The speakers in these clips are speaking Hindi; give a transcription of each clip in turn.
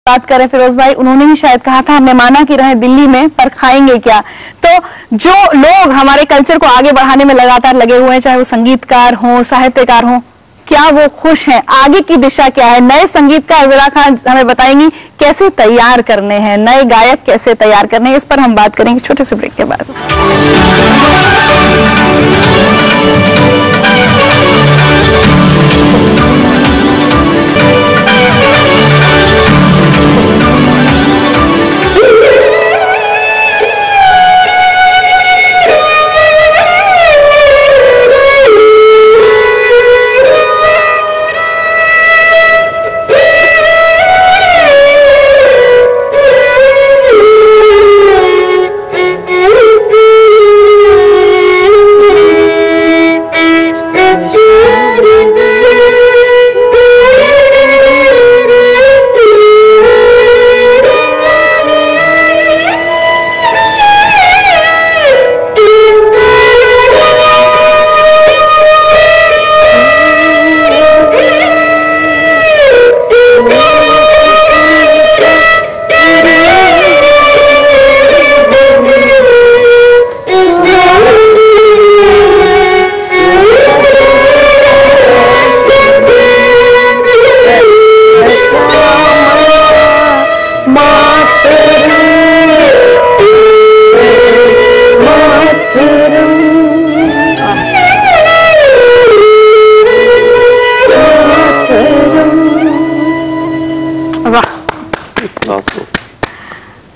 बात करें फिरोज भाई, उन्होंने ही शायद कहा था हमने माना कि रहे दिल्ली में पर खाएंगे क्या। तो जो लोग हमारे कल्चर को आगे बढ़ाने में लगातार लगे हुए हैं, चाहे वो संगीतकार हों, साहित्यकार हों, क्या वो खुश हैं? आगे की दिशा क्या है? नए संगीतकार ज़रा खान हमें बताएंगी कैसे तैयार करने हैं, नए गायक कैसे तैयार करने हैं, इस पर हम बात करेंगे छोटे से ब्रेक के बाद।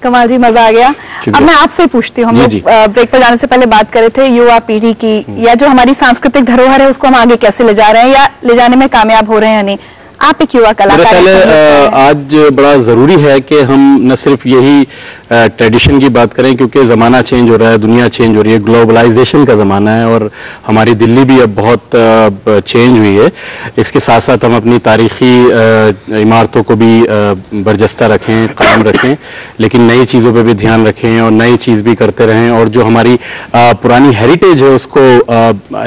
कमाल जी, मजा आ गया। अब मैं आपसे पूछती हूँ, हम लोग ब्रेक पर जाने से पहले बात कर रहे थे युवा पीढ़ी की, या जो हमारी सांस्कृतिक धरोहर है उसको हम आगे कैसे ले जा रहे हैं या ले जाने में कामयाब हो रहे हैं या नहीं। आप एक युवा कलाकार हैं, आज बड़ा जरूरी है कि हम न सिर्फ यही ट्रेडिशन की बात करें, क्योंकि ज़माना चेंज हो रहा है, दुनिया चेंज हो रही है, ग्लोबलाइजेशन का ज़माना है और हमारी दिल्ली भी अब बहुत चेंज हुई है। इसके साथ साथ हम अपनी तारीख़ी इमारतों को भी बरजस्ता रखें, कायम रखें, लेकिन नई चीज़ों पे भी ध्यान रखें और नई चीज़ भी करते रहें, और जो हमारी पुरानी हेरिटेज है उसको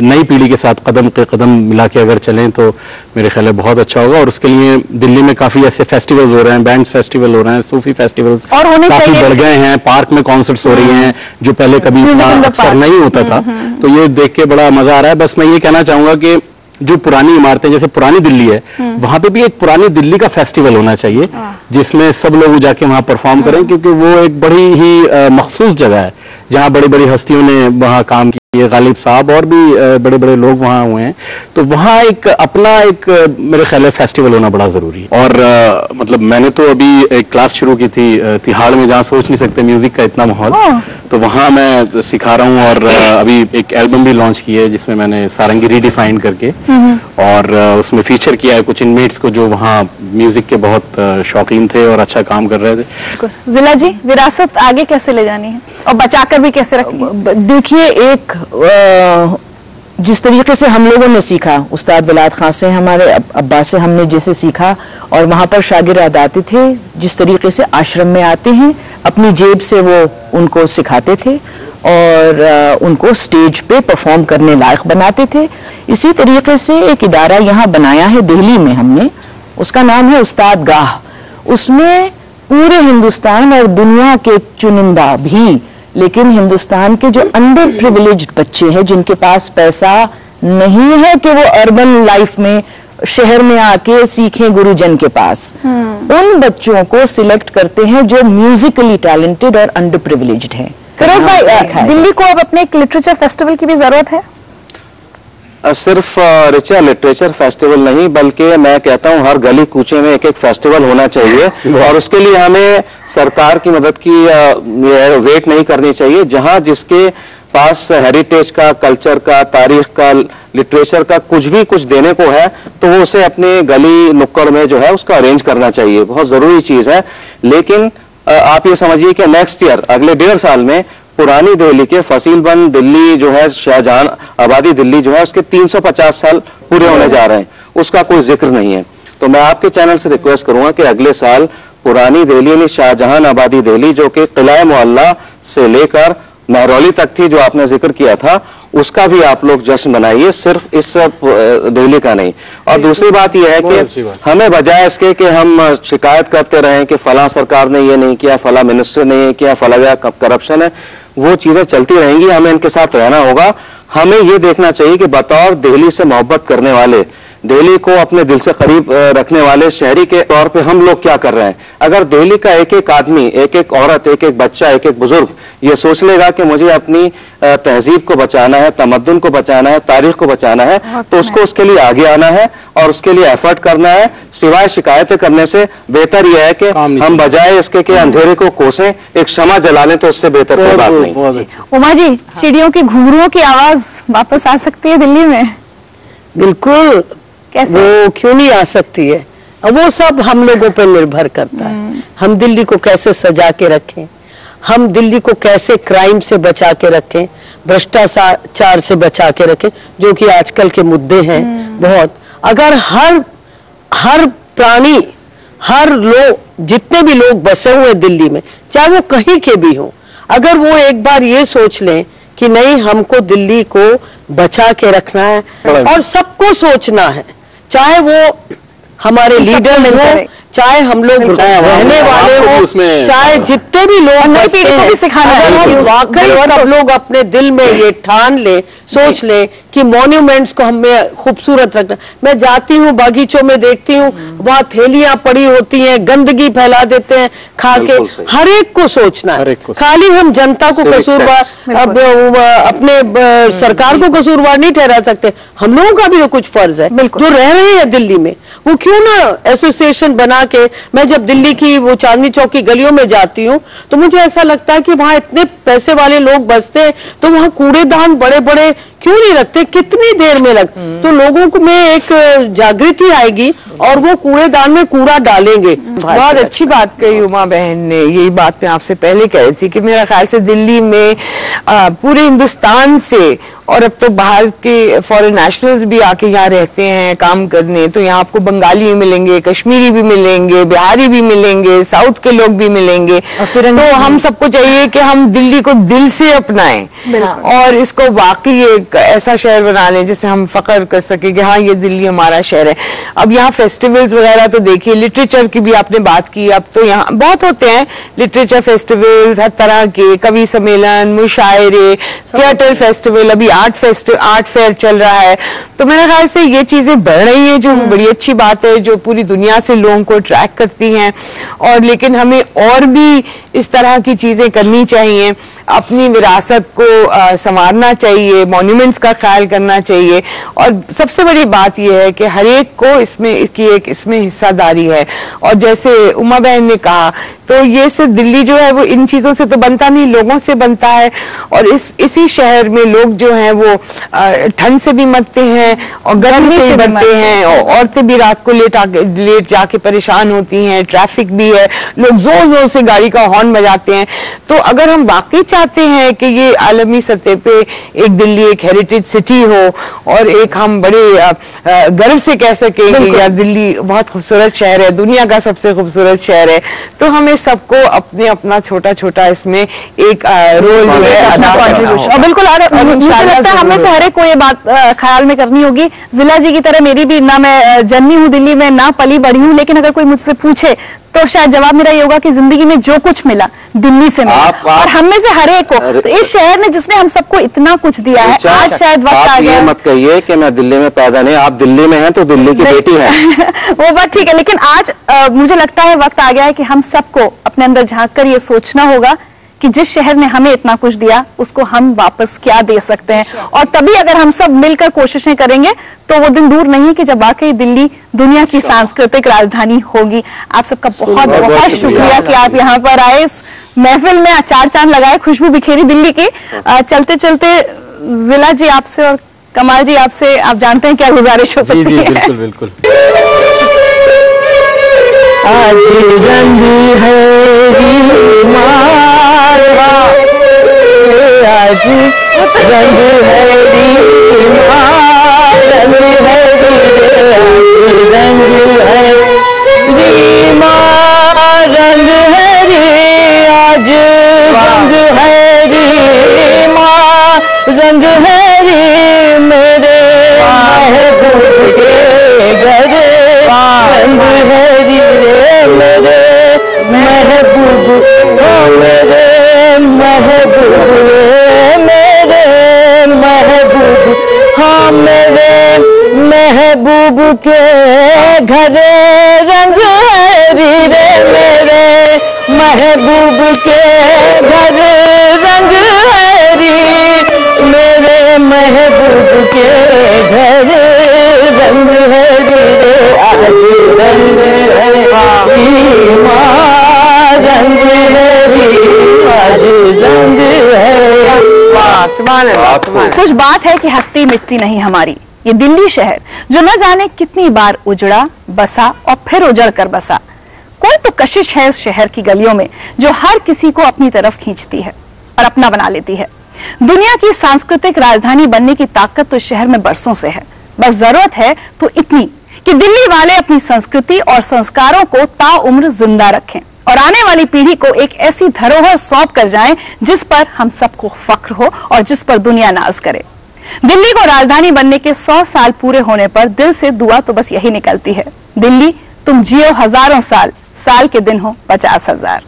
नई पीढ़ी के साथ कदम के कदम मिला के अगर चलें तो मेरे ख्याल है बहुत अच्छा होगा। और उसके लिए दिल्ली में काफ़ी ऐसे फेस्टिवल्स हो रहे हैं, बैंड फेस्टिवल हो रहे हैं, सूफी फेस्टिवल्स काफ़ी बढ़ गए हैं, पार्क में कॉन्सर्ट्स हो रही हैं जो पहले कभी अक्सर नहीं होता था। तो ये देख के बड़ा मजा आ रहा है। बस मैं ये कहना चाहूंगा कि जो पुरानी इमारतें जैसे पुरानी दिल्ली है, वहां पे भी एक पुरानी दिल्ली का फेस्टिवल होना चाहिए जिसमें सब लोग जाके वहां परफॉर्म करें, क्योंकि वो एक बड़ी ही मखसूस जगह है जहां बड़ी बड़ी हस्तियों ने वहां काम किया, गालिब साहब और भी बड़े बड़े लोग वहां हुए हैं। तो वहां एक अपना एक मेरे ख्याल है फेस्टिवल होना बड़ा जरूरी है। और मतलब मैंने तो अभी एक क्लास शुरू की थी तिहाड़ में, जहां सोच नहीं सकते म्यूजिक का इतना माहौल, तो वहां मैं सिखा रहा हूँ। और अभी एक एल्बम भी लॉन्च की है जिसमें मैंने सारंगी रीडिफाइन करके और उसमें फीचर किया है कुछ इनमेट्स को जो वहाँ म्यूजिक के बहुत शौकीन थे और अच्छा काम कर रहे थे। जिला जी, विरासत आगे कैसे ले जानी है और बचाकर भी कैसे रखनी? देखिए, एक जिस तरीके से हम लोगों ने सीखा, उस्ताद बिलात खां से, हमारे अब्बा से हमने जैसे सीखा, और वहाँ पर शागिर्द आते थे, जिस तरीके से आश्रम में आते हैं, अपनी जेब से वो उनको सिखाते थे और उनको स्टेज पे परफॉर्म करने लायक बनाते थे। इसी तरीके से एक इदारा यहाँ बनाया है दिल्ली में हमने, उसका नाम है उस्ताद गाह। उसमें पूरे हिंदुस्तान और दुनिया के चुनिंदा भी, लेकिन हिंदुस्तान के जो अंडर प्रिविलेज्ड बच्चे हैं, जिनके पास पैसा नहीं है कि वो अर्बन लाइफ में शहर में आके सीखें गुरुजन के पास, उन बच्चों को सिलेक्ट करते हैं जो म्यूजिकली टैलेंटेड और अंडर प्रिविलेज्ड हैं। फिरोज भाई, दिल्ली को अब अपने एक लिटरेचर फेस्टिवल की भी जरूरत है? सिर्फ रिचर लिटरेचर फेस्टिवल नहीं, बल्कि मैं कहता हूँ हर गली कूचे में एक एक फेस्टिवल होना चाहिए। और उसके लिए हमें सरकार की मदद की वेट नहीं करनी चाहिए। जहाँ जिसके पास हेरिटेज का, कल्चर का, तारीख का, लिटरेचर का कुछ देने को है, तो वो उसे अपने गली नुक्कड़ में जो है उसका अरेंज करना चाहिए। बहुत जरूरी चीज है। लेकिन आप ये समझिए कि नेक्स्ट ईयर, अगले 1.5 साल में, पुरानी दिल्ली के फसीलबंद दिल्ली जो है, शाहजहां आबादी दिल्ली जो है, उसके 350 साल पूरे होने जा रहे हैं। उसका कोई जिक्र नहीं है। तो मैं आपके चैनल से रिक्वेस्ट करूंगा कि अगले साल पुरानी दिल्ली यानी शाहजहां आबादी दिल्ली, जो कि किला मोहल्ला से लेकर महरौली तक थी, जो आपने जिक्र किया था, उसका भी आप लोग जश्न मनाइए, सिर्फ इस दिल्ली का नहीं। और दूसरी बात यह है कि हमें बजाय इसके कि हम शिकायत करते रहें कि फला सरकार ने ये नहीं किया, फला मिनिस्टर ने ये किया, फला जगह करप्शन है, वो चीजें चलती रहेंगी, हमें इनके साथ रहना होगा। हमें ये देखना चाहिए कि बतौर दिल्ली से मोहब्बत करने वाले, दिल्ली को अपने दिल से करीब रखने वाले शहरी के तौर पे हम लोग क्या कर रहे हैं। अगर दिल्ली का एक एक आदमी, एक एक औरत, एक एक बच्चा, एक एक बुजुर्ग ये सोच लेगा कि मुझे अपनी तहजीब को बचाना है, तमद्दुन को बचाना है, तारीख को बचाना है, तो उसको उसके लिए आगे आना है और उसके लिए एफर्ट करना है। सिवाय शिकायतें करने से बेहतर यह है कि हम बजाय इसके के अंधेरे को कोसें, एक क्षमा जला लें, तो उससे बेहतर कोई बात नहीं। उमा जी, चिड़ियों की घुंघरुओं की आवाज वापस आ सकती है दिल्ली में? बिल्कुल, कैसे? वो क्यों नहीं आ सकती है? वो सब हम लोगों पे निर्भर करता है। हम दिल्ली को कैसे सजा के रखें, हम दिल्ली को कैसे क्राइम से बचा के रखें, भ्रष्टाचार से बचा के रखें, जो कि आजकल के मुद्दे हैं बहुत। अगर हर प्राणी, हर लोग, जितने भी लोग बसे हुए दिल्ली में, चाहे वो कहीं के भी हों, अगर वो एक बार ये सोच लें कि नहीं, हमको दिल्ली को बचा के रखना है, और सबको सोचना है, चाहे वो हमारे लीडर हो, चाहे हम लोग रहने वाले हो, चाहे जितने भी लोग बसते हैं, वाकई सब लोग अपने दिल में ये ठान ले, सोच ले कि मॉन्यूमेंट्स को हमें खूबसूरत रखना। मैं जाती हूँ बागीचों में, देखती हूँ वहाँ थैलियां पड़ी होती हैं, गंदगी फैला देते हैं खा के। हर एक को सोचना है, खाली हम जनता को कसूरवार, अपने सरकार को कसूरवार नहीं ठहरा सकते। हम लोगों का भी तो कुछ फर्ज है जो रह रहे हैं दिल्ली में। वो क्यों ना एसोसिएशन बना के, मैं जब दिल्ली की वो चांदनी चौक की गलियों में जाती हूँ तो मुझे ऐसा लगता है कि वहाँ इतने पैसे वाले लोग बसते हैं, तो वहाँ कूड़ेदान बड़े बड़े क्यों नहीं रखते, कितनी देर में रख, तो लोगों को में एक जागृति आएगी और वो कूड़ेदान में कूड़ा डालेंगे। बहुत अच्छी बात कही उमा बहन ने। यही बात मैं आपसे पहले कह रही थी कि मेरा ख्याल से दिल्ली में पूरे हिंदुस्तान से, और अब तो बाहर के फॉरेन नेशनल्स भी आके यहाँ रहते हैं काम करने, तो यहाँ आपको बंगाली भी मिलेंगे, कश्मीरी भी मिलेंगे, बिहारी भी मिलेंगे, साउथ के लोग भी मिलेंगे। तो हम सबको चाहिए कि हम दिल्ली को दिल से अपनाएं और इसको वाकई एक ऐसा शहर बना लें जिससे हम फख्र कर सके कि हाँ, ये दिल्ली हमारा शहर है। अब यहाँ फेस्टिवल्स वगैरह तो देखिए, लिटरेचर की भी आपने बात की, अब तो यहाँ बहुत होते हैं लिटरेचर फेस्टिवल्स, हर तरह के कवि सम्मेलन, मुशायरे, थिएटर फेस्टिवल, अभी आर्ट फेयर चल रहा है। तो मेरे ख्याल से ये चीजें बढ़ रही हैं, जो बड़ी अच्छी बात है, जो पूरी दुनिया से लोगों को अट्रैक्ट करती हैं। और लेकिन हमें और भी इस तरह की चीजें करनी चाहिए, अपनी विरासत को संवारना चाहिए, मॉन्यूमेंट्स का ख्याल करना चाहिए। और सबसे बड़ी बात यह है कि हर एक को इसमें हिस्सादारी है। और जैसे उमा बहन ने कहा, तो ये सिर्फ दिल्ली जो है वो इन चीजों से तो बनता नहीं, लोगों से बनता है। और इसी शहर में लोग जो हैं वो ठंड से भी मरते हैं और गर्मी से भी मरते हैं, और औरतें भी रात को लेट जाके परेशान होती हैं, ट्रैफिक भी है, लोग जोर जोर से गाड़ी का हॉर्न बजाते हैं। तो अगर हम वाकई चाहते हैं कि ये आलमी सतह पे एक दिल्ली एक हेरिटेज सिटी हो और एक हम बड़े गर्व से कह सकें कि यार दिल्ली बहुत खूबसूरत शहर है, दुनिया का सबसे खूबसूरत शहर है, तो हमें सबको अपना छोटा छोटा इसमें एक रोल जो है अदा करना होगा। बिल्कुल, मुझे लगता है हमें से हर एक को ये बात ख्याल में करनी होगी। जिला जी की तरह मेरी भी, ना मैं जन्मी हूँ दिल्ली में, ना पली बड़ी हूँ, लेकिन अगर कोई मुझसे पूछे तो शायद जवाब मेरा ये होगा कि जिंदगी में जो कुछ मिला दिल्ली से मिला, और हम में से हर एक को, तो इस शहर ने जिसने हम सबको इतना कुछ दिया है, आज शायद वक्त आ गया। मत कहिए कि मैं दिल्ली में पैदा नहीं, आप दिल्ली में हैं तो दिल्ली की बेटी हैं। वो बात ठीक है, लेकिन आज मुझे लगता है वक्त आ गया है कि हम सबको अपने अंदर झांक कर ये सोचना होगा कि जिस शहर ने हमें इतना कुछ दिया उसको हम वापस क्या दे सकते हैं। और तभी अगर हम सब मिलकर कोशिशें करेंगे तो वो दिन दूर नहीं कि जब वाकई दिल्ली दुनिया की सांस्कृतिक राजधानी होगी। आप सबका बहुत बहुत शुक्रिया कि आप यहाँ पर आए, इस महफिल में चार चांद लगाए, खुशबू बिखेरी दिल्ली की। चलते चलते जिला जी आपसे और कमाल जी आपसे, आप जानते हैं क्या गुजारिश हो सकती है? बिल्कुल बिल्कुल। आज रंग है मारवा, आज रंग है रंग है रंग है रीमा, रंग है रे, आज रंग है रीमा, रंग है रे, महबूब के घर रंग हरी, मेरे महबूब के घर रंग हरी, आज रंग हरी माँ रंग हरी, आज रंग हरी। कुछ बात है कि हस्ती मिटती नहीं हमारी। ये दिल्ली शहर जो न जाने कितनी बार उजड़ा, बसा और फिर उजड़ कर बसा। कोई तो कशिश है इस शहर की गलियों में जो हर किसी को अपनी तरफ खींचती है और अपना बना लेती है। दुनिया की सांस्कृतिक राजधानी बनने की ताकत तो शहर में बरसों से है। बस जरूरत है तो इतनी कि दिल्ली वाले अपनी संस्कृति और संस्कारों को ताउम्र जिंदा रखें और आने वाली पीढ़ी को एक ऐसी धरोहर सौंप कर जाएं जिस पर हम सबको फख्र हो और जिस पर दुनिया नाज करे। दिल्ली को राजधानी बनने के 100 साल पूरे होने पर दिल से दुआ तो बस यही निकलती है, दिल्ली तुम जियो हजारों साल, साल के दिन हो 50,000।